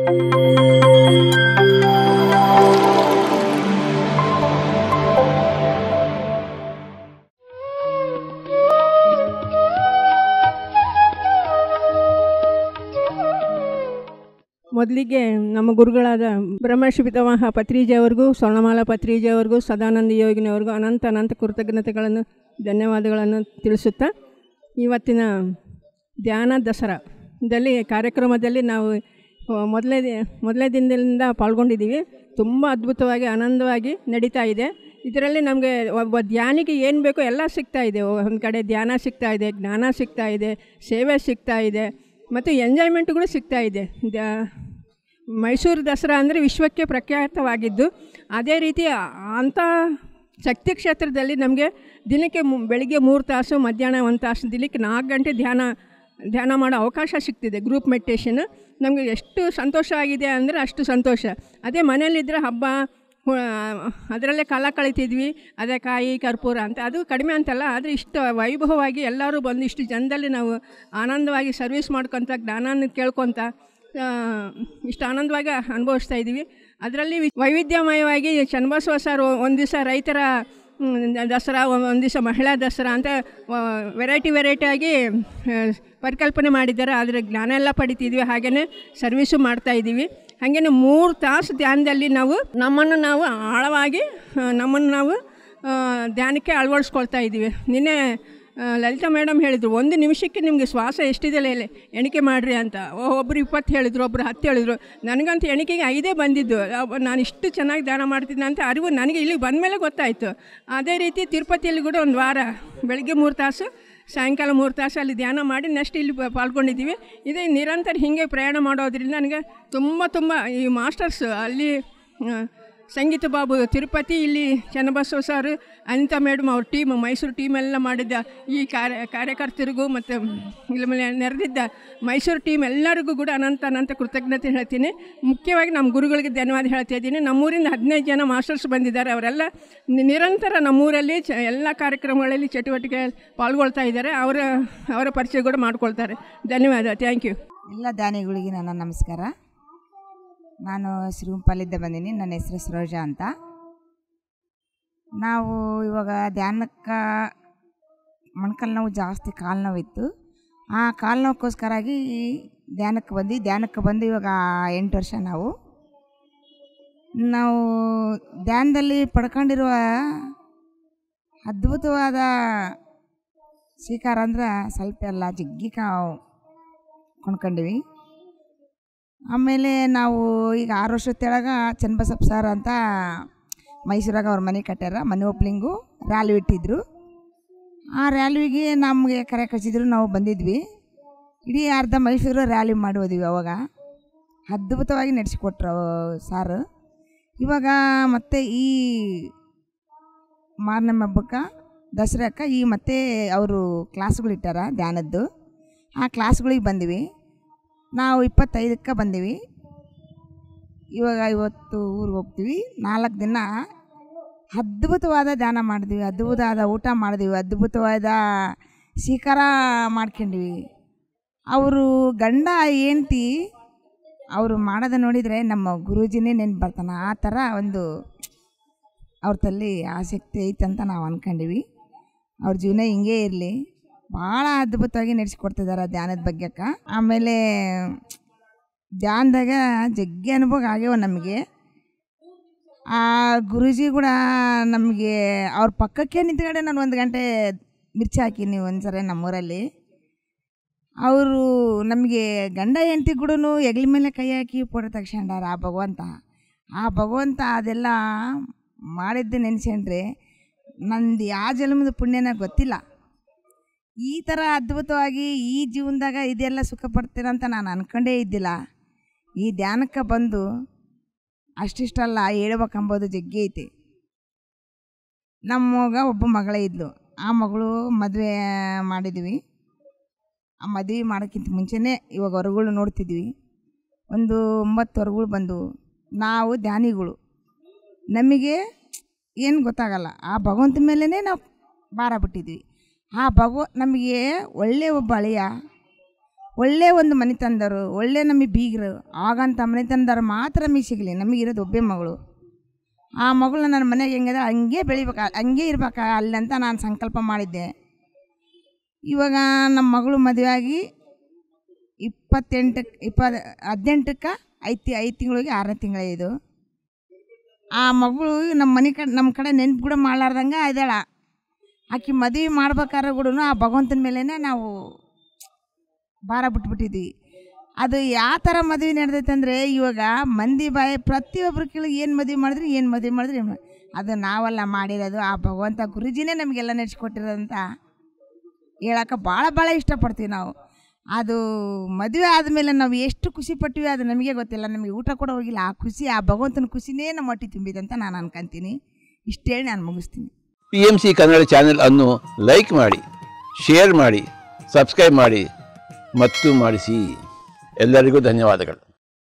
ಮೊದಲಿಗೆ ನಮ್ಮ ಗುರುಗಳಾದ ಬ್ರಹ್ಮರ್ಷಿ ಪಿತಾಮಹ ಪತ್ರಿಜಿಯವರಿಗೂ, ಸ್ವರ್ಣಮಾಲಾ ಪತ್ರಿಜಿಯವರಿಗೂ, ಸದಾನಂದ ಯೋಗಿನಿಯವರಿಗೂ ಅನಂತ ಕೃತಜ್ಞತೆಗಳನ್ನು, ಧನ್ಯವಾದಗಳನ್ನು ತಿಳಿಸುತ್ತಾ, ಇವತ್ತಿನ ಧ್ಯಾನ ದಸರಾದಲ್ಲಿ ಕಾರ್ಯಕ್ರಮದಲ್ಲಿ ನಾವು ಮೊದಲನೇ ದಿನದಿಂದ ಪಾಲ್ಗೊಂಡಿದ್ದೀವಿ. ತುಂಬ ಅದ್ಭುತವಾಗಿ ಆನಂದವಾಗಿ ನಡೀತಾ ಇದೆ. ಇದರಲ್ಲಿ ನಮಗೆ ಒಬ್ಬ ಧ್ಯಾನಿಗೆ ಏನು ಬೇಕೋ ಎಲ್ಲ ಸಿಗ್ತಾ ಇದೆ. ಒಂದು ಕಡೆ ಧ್ಯಾನ ಸಿಗ್ತಾ ಇದೆ, ಜ್ಞಾನ ಸಿಗ್ತಾ ಇದೆ, ಸೇವೆ ಸಿಗ್ತಾ ಇದೆ, ಮತ್ತು ಎಂಜಾಯ್ಮೆಂಟ್ಗಳು ಸಿಗ್ತಾ ಇದೆ. ಮೈಸೂರು ದಸರಾ ಅಂದರೆ ವಿಶ್ವಕ್ಕೆ ಪ್ರಖ್ಯಾತವಾಗಿದ್ದು, ಅದೇ ರೀತಿ ಅಂಥ ಶಕ್ತಿ ಕ್ಷೇತ್ರದಲ್ಲಿ ನಮಗೆ ದಿನಕ್ಕೆ ಬೆಳಿಗ್ಗೆ 3 ತಾಸು, ಮಧ್ಯಾಹ್ನ 1 ತಾಸು, ದಿನಕ್ಕೆ 4 ಗಂಟೆ ಧ್ಯಾನ ಮಾಡೋ ಅವಕಾಶ ಸಿಗ್ತಿದೆ. ಗ್ರೂಪ್ ಮೆಡಿಟೇಷನ್ ನಮಗೆ ಎಷ್ಟು ಸಂತೋಷ ಆಗಿದೆ ಅಂದರೆ ಅಷ್ಟು ಸಂತೋಷ. ಅದೇ ಮನೇಲಿದ್ದರೆ ಹಬ್ಬ ಅದರಲ್ಲೇ ಕಾಲ ಕಳೀತಿದ್ವಿ, ಅದೇ ಕಾಯಿ ಕರ್ಪೂರ ಅಂತ, ಅದು ಕಡಿಮೆ ಅಂತಲ್ಲ, ಆದರೆ ಇಷ್ಟು ವೈಭವವಾಗಿ ಎಲ್ಲರೂ ಬಂದು ಇಷ್ಟು ಜನದಲ್ಲಿ ನಾವು ಆನಂದವಾಗಿ ಸರ್ವಿಸ್ ಮಾಡ್ಕೊತ, ಜ್ಞಾನ ಕೇಳ್ಕೊತ ಇಷ್ಟು ಆನಂದವಾಗಿ ಅನುಭವಿಸ್ತಾ ಇದ್ದೀವಿ. ಅದರಲ್ಲಿ ವೈವಿಧ್ಯಮಯವಾಗಿ ಚನ್ನಬಸವ ಸರ್ ಒಂದು ದಿವಸ ರೈತರ ದಸರಾ, ಒಂದು ದಿವಸ ಮಹಿಳಾ ದಸರಾ ಅಂತ ವೆರೈಟಿಯಾಗಿ ಪರಿಕಲ್ಪನೆ ಮಾಡಿದ್ದಾರೆ. ಆದರೆ ಜ್ಞಾನ ಎಲ್ಲ ಪಡಿತಿದ್ವಿ, ಹಾಗೆಯೇ ಸರ್ವಿಸು ಮಾಡ್ತಾಯಿದ್ದೀವಿ. ಹಾಗೆಯೇ 3 ತಾಸು ಧ್ಯಾನದಲ್ಲಿ ನಮ್ಮನ್ನು ನಾವು ಆಳವಾಗಿ ಧ್ಯಾನಕ್ಕೆ ಅಳವಡಿಸ್ಕೊಳ್ತಾ ಇದ್ದೀವಿ. ನಿನ್ನೆ ಲಲಿತಾ ಮೇಡಮ್ ಹೇಳಿದರು, 1 ನಿಮಿಷಕ್ಕೆ ನಿಮಗೆ ಶ್ವಾಸ ಎಷ್ಟಿದೆ ಎಣಿಕೆ ಮಾಡಿರಿ ಅಂತ. ಒಬ್ಬರು 20 ಹೇಳಿದರು, ಒಬ್ಬರು 10 ಹೇಳಿದರು. ನನಗಂತೂ ಎಣಿಕೆಗೆ 5 ಬಂದಿದ್ದು. ನಾನು ಇಷ್ಟು ಚೆನ್ನಾಗಿ ಧ್ಯಾನ ಮಾಡ್ತಿದ್ದೆ ಅಂತ ಅರಿವು ನನಗೆ ಇಲ್ಲಿಗೆ ಬಂದ ಮೇಲೆ ಗೊತ್ತಾಯಿತು. ಅದೇ ರೀತಿ ತಿರುಪತಿಯಲ್ಲಿ ಕೂಡ 1 ವಾರ ಬೆಳಗ್ಗೆ 3 ತಾಸು, ಸಾಯಂಕಾಲ 3 ತಾಸು ಅಲ್ಲಿ ಧ್ಯಾನ ಮಾಡಿ ನೆಕ್ಸ್ಟ್ ಇಲ್ಲಿ ಪಾಲ್ಗೊಂಡಿದ್ದೀವಿ. ಇದೇ ನಿರಂತರ ಹೀಗೆ ಪ್ರಯಾಣ ಮಾಡೋದ್ರಿಂದ ನನಗೆ ತುಂಬ ಈ ಮಾಸ್ಟರ್ಸ್ ಅಲ್ಲಿ ಸಂಗೀತ ಬಾಬು ತಿರುಪತಿ, ಇಲ್ಲಿ ಚನ್ನಬಸವ ಸರ್, ಅನಿತಾ ಮೇಡಮ್ ಅವ್ರ ಟೀಮ್, ಮೈಸೂರು ಟೀಮೆಲ್ಲ ಮಾಡಿದ್ದ ಈ ಕಾರ್ಯಕರ್ತರಿಗೂ ಮತ್ತು ಇಲ್ಲಿ ನೆರೆದಿದ್ದ ಮೈಸೂರು ಟೀಮ್ ಎಲ್ಲರಿಗೂ ಕೂಡ ಅನಂತ ಕೃತಜ್ಞತೆ ಹೇಳ್ತೀನಿ. ಮುಖ್ಯವಾಗಿ ನಮ್ಮ ಗುರುಗಳಿಗೆ ಧನ್ಯವಾದ ಹೇಳ್ತಾ ಇದ್ದೀನಿ. ನಮ್ಮೂರಿಂದ 15 ಜನ ಮಾಸ್ಟರ್ಸ್ ಬಂದಿದ್ದಾರೆ. ಅವರೆಲ್ಲ ನಿರಂತರ ನಮ್ಮೂರಲ್ಲಿ ಎಲ್ಲ ಕಾರ್ಯಕ್ರಮಗಳಲ್ಲಿ ಚಟುವಟಿಕೆ ಪಾಲ್ಗೊಳ್ತಾ ಇದ್ದಾರೆ. ಅವರ ಪರಿಚಯ ಕೂಡ ಮಾಡ್ಕೊಳ್ತಾರೆ. ಧನ್ಯವಾದ. Thank you. ಎಲ್ಲ ದಾನಿಗಳಿಗೆ ನನ್ನ ನಮಸ್ಕಾರ. ನಾನು ಶ್ರೀರಂಪಾಲಿಂದ ಬಂದೀನಿ. ನನ್ನ ಹೆಸರು ಸರೋಜಾ ಅಂತ. ನಾವು ಇವಾಗ ಧ್ಯಾನಕ್ಕೆ ಮೊಣಕಾಲು ನೋವು ಜಾಸ್ತಿ, ಕಾಲು ನೋವಿತ್ತು. ಆ ಕಾಲು ನೋವುಕ್ಕೋಸ್ಕರಾಗಿ ಧ್ಯಾನಕ್ಕೆ ಬಂದು ಇವಾಗ 8 ವರ್ಷ ನಾವು ಧ್ಯಾನದಲ್ಲಿ ಪಡ್ಕೊಂಡಿರುವ ಅದ್ಭುತವಾದ ಸ್ವೀಕಾರ ಅಂದ್ರೆ ಸ್ವಲ್ಪ ಎಲ್ಲ ಜಗ್ಗಿ ಕೊಂಡ್ಕೊಂಡಿವಿ. ಆಮೇಲೆ ನಾವು ಈಗ 6 ವರ್ಷದ ತೆಳಗ ಚನ್ನಬಸಪ್ಪ ಸರ್ ಅಂತ ಮೈಸೂರಾಗ ಅವ್ರ ಮನೆ ಕಟ್ಟ್ಯಾರ. ಮನೆ ಓಪ್ನಿಂಗು ರ್ಯಾಲಿ ಇಟ್ಟಿದ್ರು. ಆ ರ್ಯಾಲಿಗೆ ನಮಗೆ ಕರೆ ಕಳಿಸಿದ್ರು, ನಾವು ಬಂದಿದ್ವಿ. ಇಡೀ ಅರ್ಧ ಮೈಸೂರು ರ್ಯಾಲಿ ಮಾಡಿ ಹೋದ್ವಿ. ಅವಾಗ ಅದ್ಭುತವಾಗಿ ನಡೆಸಿಕೊಟ್ರು ಸಾರು. ಇವಾಗ ಮತ್ತೆ ಈ ಮಾರ್ನಮ್ಮ ಹಬ್ಬಕ್ಕೆ, ದಸರಾಕ್ಕೆ ಮತ್ತೆ ಅವರು ಕ್ಲಾಸ್ಗಳು ಇಟ್ಟಾರ ಧ್ಯಾನದ್ದು. ಆ ಕ್ಲಾಸ್ಗಳಿಗೆ ಬಂದಿವಿ. ನಾವು 25ಕ್ಕೆ ಬಂದೀವಿ. ಇವಾಗ ಇವತ್ತು ಊರಿಗೆ ಹೋಗ್ತೀವಿ. 4 ದಿನ ಅದ್ಭುತವಾದ ಧ್ಯಾನ ಮಾಡಿದ್ವಿ, ಅದ್ಭುತವಾದ ಊಟ ಮಾಡಿದ್ವಿ, ಅದ್ಭುತವಾದ ಸ್ವೀಕಾರ ಮಾಡ್ಕೊಂಡ್ವಿ. ಅವರು ಗಂಡ ಹೆಂಡ್ತಿ ಅವರು ಮಾಡೋದು ನೋಡಿದರೆ ನಮ್ಮ ಗುರೂಜಿನೇ ನೆನ್ಪು ಬರ್ತಾನೆ. ಆ ಥರ ಒಂದು ಅವ್ರ ತಲ್ಲಿ ಆಸಕ್ತಿ ಐತಂತ ನಾವು ಅಂದ್ಕೊಂಡಿವಿ. ಅವ್ರ ಜೀವನ ಹಿಂಗೇ ಇರಲಿ. ಭಾಳ ಅದ್ಭುತವಾಗಿ ನಡೆಸಿಕೊಡ್ತಿದ್ದಾರೆ ಧ್ಯಾನದ ಬಗ್ಗೆಕ್ಕೆ. ಆಮೇಲೆ ಧ್ಯಾನದಾಗ ಜಗ್ಗಿ ಅನುಭವ ಆಗ್ಯಾವ ನಮಗೆ. ಆ ಗುರೂಜಿ ಕೂಡ ನಮಗೆ ಅವ್ರ ಪಕ್ಕಕ್ಕೆ ನಿಂತ್ಕೊಂಡೆ ನಾನು 1 ಗಂಟೆ ಮಿರ್ಚಿ ಹಾಕೀನಿ ಒಂದ್ಸರಿ ನಮ್ಮೂರಲ್ಲಿ. ಅವರು ನಮಗೆ ಗಂಡ ಹೆಂಡ್ತಿ ಕೂಡ ಹೆಗ್ಲ ಮೇಲೆ ಕೈ ಹಾಕಿ ಫೋಟೋ ತೆಗ್ಸ್ಕೊಂಡಾರ. ಆ ಭಗವಂತ ಅದೆಲ್ಲ ಮಾಡಿದ್ದು ನೆನೆಸ್ಕೊಂಡ್ರೆ ನಂದು ಯಾವ ಜನ್ಮದ ಪುಣ್ಯನ ಗೊತ್ತಿಲ್ಲ. ಈ ಥರ ಅದ್ಭುತವಾಗಿ ಈ ಜೀವನದಾಗ ಇದೆಲ್ಲ ಸುಖ ಪಡ್ತೀರಂತ ನಾನು ಅಂದ್ಕೊಂಡೇ ಇದ್ದಿಲ್ಲ. ಈ ಧ್ಯಾನಕ್ಕೆ ಬಂದು ಅಷ್ಟಿಷ್ಟಲ್ಲ ಹೇಳ್ಬೇಕಂಬೋದು ಜಗ್ಗಿ ಐತಿ. ನಮ್ಮಗ ಒಬ್ಬ ಮಗಳೇ ಇದ್ಲು. ಆ ಮಗಳು ಮದುವೆ ಮಾಡಿದ್ವಿ. ಆ ಮದುವೆ ಮಾಡೋಕ್ಕಿಂತ ಮುಂಚೆನೇ ಇವಾಗ ಹೊರಗಳು ನೋಡ್ತಿದ್ವಿ. ಒಂದು 9 ಹೊರಗಳು ಬಂದು ನಾವು ಧ್ಯಾನಿಗಳು, ನಮಗೆ ಏನು ಗೊತ್ತಾಗಲ್ಲ. ಆ ಭಗವಂತ ಮೇಲೇ ನಾವು ಭಾರ ಬಿಟ್ಟಿದ್ವಿ. ಆ ನಮಗೆ ಒಳ್ಳೆಯ ಒಬ್ಬ ಅಳಿಯ, ಒಳ್ಳೆ ಒಂದು ಮನೆ ತಂದರು, ಒಳ್ಳೆ ನಮಗೆ ಬೀಗರು ಆಗಂತ ಮನೆ ತಂದರು ಮಾತ್ರ ನಮಗೆ ಸಿಗಲಿ. ನಮಗಿರೋದು ಒಬ್ಬೇ ಮಗಳು. ಆ ಮಗಳನ್ನ ನನ್ನ ಮನೆಗೆ ಹೆಂಗಿದೆ ಹಂಗೆ ಬೆಳಿಬೇಕು, ಹಂಗೆ ಇರ್ಬೇಕು ಅಲ್ಲಂತ ನಾನು ಸಂಕಲ್ಪ ಮಾಡಿದ್ದೆ. ಇವಾಗ ನಮ್ಮ ಮಗಳು ಮದುವೆ ಆಗಿ 18ಕ್ಕೆ 5 ತಿಂಗಳಿಗೆ 6ನೇ ತಿಂಗಳ ಇದು. ಆ ಮಗಳು ನಮ್ಮ ಕಡೆ ನೆನ್ಪು ಕೂಡ ಮಾಡಲಾರ್ದಂಗೆ ಇದ್ದಾಳ. ಆಕೆ ಮದುವೆ ಮಾಡ್ಬೇಕಾದ್ರೆ ಕೂಡ ಆ ಭಗವಂತನ ಮೇಲೇ ನಾವು ಭಾರ ಬಿಟ್ಬಿಟ್ಟಿದ್ವಿ. ಅದು ಯಾವ ಥರ ಮದುವೆ ನಡೆದೈತೆ ಅಂದರೆ, ಇವಾಗ ಮಂದಿ ಬಾಯಿ ಪ್ರತಿಯೊಬ್ಬರು ಕೇಳಿ ಏನು ಮದುವೆ ಮಾಡಿದ್ರಿ ಅದು ನಾವೆಲ್ಲ ಮಾಡಿರೋದು ಆ ಭಗವಂತ ಗುರುಜಿನೇ ನಮಗೆಲ್ಲ ನಡೆಸ್ಕೊಟ್ಟಿರೋದಂತ ಹೇಳೋಕೆ ಭಾಳ ಇಷ್ಟಪಡ್ತೀವಿ ನಾವು. ಅದು ಮದುವೆ ಆದಮೇಲೆ ನಾವು ಎಷ್ಟು ಖುಷಿ ಪಟ್ಟಿವಿ ಅದು ನಮಗೆ ಗೊತ್ತಿಲ್ಲ. ನಮಗೆ ಊಟ ಕೂಡ ಹೋಗಿಲ್ಲ. ಆ ಖುಷಿ ಆ ಭಗವಂತನ ಖುಷಿನೇ ನಮ್ಮ ಹೊಟ್ಟೆ ತುಂಬಿದೆ ಅಂತ ನಾನು ಅನ್ಕೊಂತೀನಿ. ಇಷ್ಟೇಳಿ ನಾನು ಮುಗಿಸ್ತೀನಿ. PMC ಕನ್ನಡ ಚಾನೆಲ್ ಅನ್ನು ಲೈಕ್ ಮಾಡಿ, ಶೇರ್ ಮಾಡಿ, ಸಬ್ಸ್ಕ್ರೈಬ್ ಮಾಡಿ ಮತ್ತು ಮಾಡಿಸಿ. ಎಲ್ಲರಿಗೂ ಧನ್ಯವಾದಗಳು.